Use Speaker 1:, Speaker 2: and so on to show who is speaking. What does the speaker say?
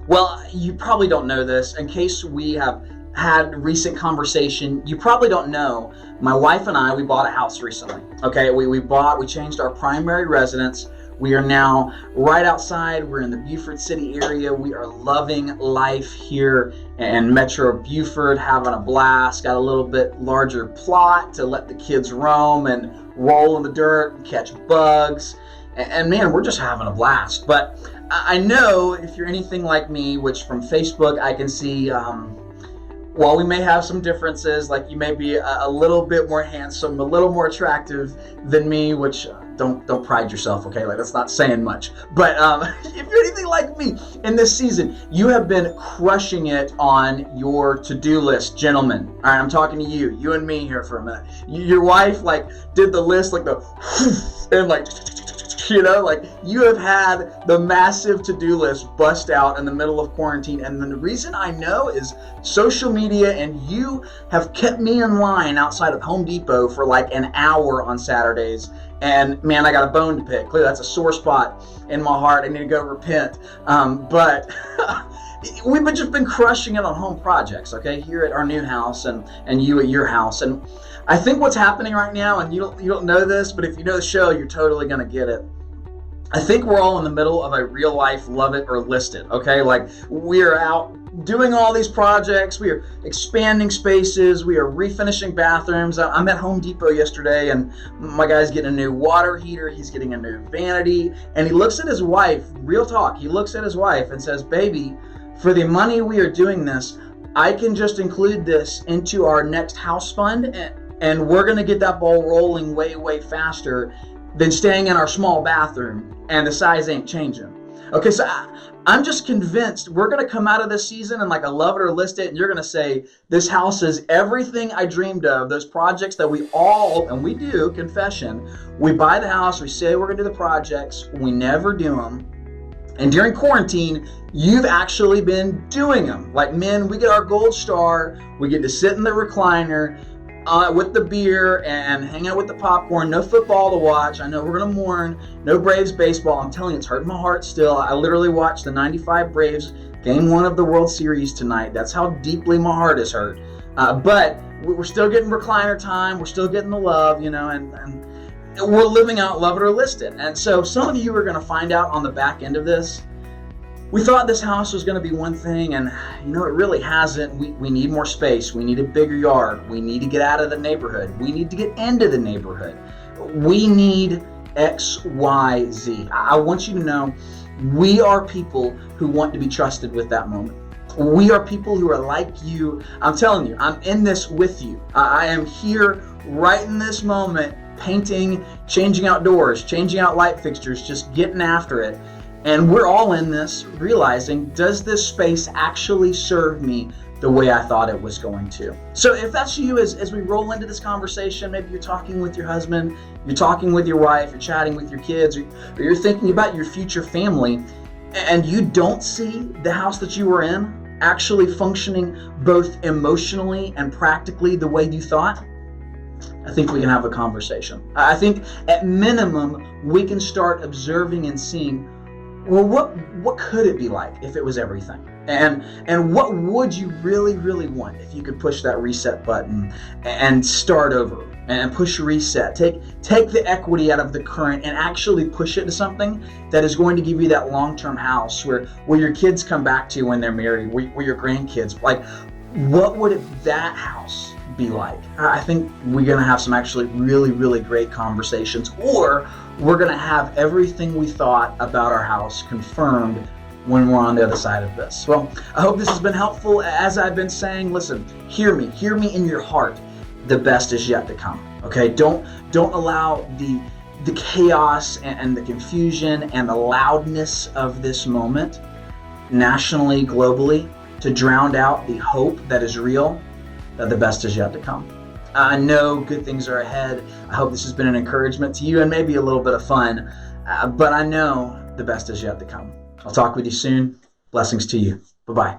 Speaker 1: Well, you probably don't know this. In case we have had recent conversation, you probably don't know. My wife and I, we bought a house recently. Okay, we changed our primary residence. We are now right outside. We're in the Beaufort City area. We are loving life here in Metro Beaufort, having a blast. Got a little bit larger plot to let the kids roam and roll in the dirt and catch bugs. And man, we're just having a blast. But I know if you're anything like me, which from Facebook I can see, while we may have some differences, like you may be a little bit more handsome, a little more attractive than me, which don't pride yourself, okay? Like, that's not saying much. But if you're anything like me in this season, you have been crushing it on your to-do list, gentlemen. All right, I'm talking to you and me here for a minute. Your wife, like, did the list, like the, and like, like you have had the massive to-do list bust out in the middle of quarantine. And the reason I know is social media, and you have kept me in line outside of Home Depot for like an hour on Saturdays. And man, I got a bone to pick. Clearly that's a sore spot in my heart. I need to go repent. But we've just been crushing it on home projects, okay, here at our new house and you at your house. And I think what's happening right now, and you don't know this, but if you know the show, you're totally going to get it. I think we're all in the middle of a real life love it or list it, okay? Like, we are out doing all these projects. We are expanding spaces. We are refinishing bathrooms. I'm at Home Depot yesterday, and my guy's getting a new water heater. He's getting a new vanity. And he looks at his wife, real talk, he looks at his wife and says, "Baby, for the money we are doing this, I can just include this into our next house fund, and we're going to get that ball rolling way, way faster than staying in our small bathroom, and the size ain't changing." Okay, so I'm just convinced we're going to come out of this season and like a love it or list it, and you're going to say, this house is everything I dreamed of. Those projects that we all, and we do, confession, we buy the house, we say we're going to do the projects, we never do them. And during quarantine, you've actually been doing them. Like, men, we get our gold star, we get to sit in the recliner, with the beer and hang out with the popcorn. No football to watch. I know we're going to mourn. No Braves baseball. I'm telling you, it's hurting my heart still. I literally watched the 95 Braves game 1 of the World Series tonight. That's how deeply my heart is hurt. But we're still getting recliner time. We're still getting the love, and we're living out love it or list it. And so some of you are going to find out on the back end of this, we thought this house was going to be one thing, and it really hasn't. We need more space. We need a bigger yard. We need to get out of the neighborhood. We need to get into the neighborhood. We need X, Y, Z. I want you to know we are people who want to be trusted with that moment. We are people who are like you. I'm telling you, I'm in this with you. I am here right in this moment, painting, changing out doors, changing out light fixtures, just getting after it. And we're all in this realizing, does this space actually serve me the way I thought it was going to? So if that's you, as we roll into this conversation, maybe you're talking with your husband, you're talking with your wife, you're chatting with your kids, or you're thinking about your future family, and you don't see the house that you were in actually functioning both emotionally and practically the way you thought, I think we can have a conversation. I think at minimum, we can start observing and seeing, well, what could it be like if it was everything? And what would you really, really want if you could push that reset button and start over and push reset? Take the equity out of the current and actually push it to something that is going to give you that long-term house where your kids come back to when they're married, where your grandkids, like, what would that house be like? I think we're going to have some actually really, really great conversations, or we're going to have everything we thought about our house confirmed when we're on the other side of this. Well, I hope this has been helpful. As I've been saying, listen, hear me in your heart. The best is yet to come. Okay, don't allow the chaos and the confusion and the loudness of this moment, nationally, globally, to drown out the hope that is real, that the best is yet to come. I know good things are ahead. I hope this has been an encouragement to you and maybe a little bit of fun, but I know the best is yet to come. I'll talk with you soon. Blessings to you. Bye-bye.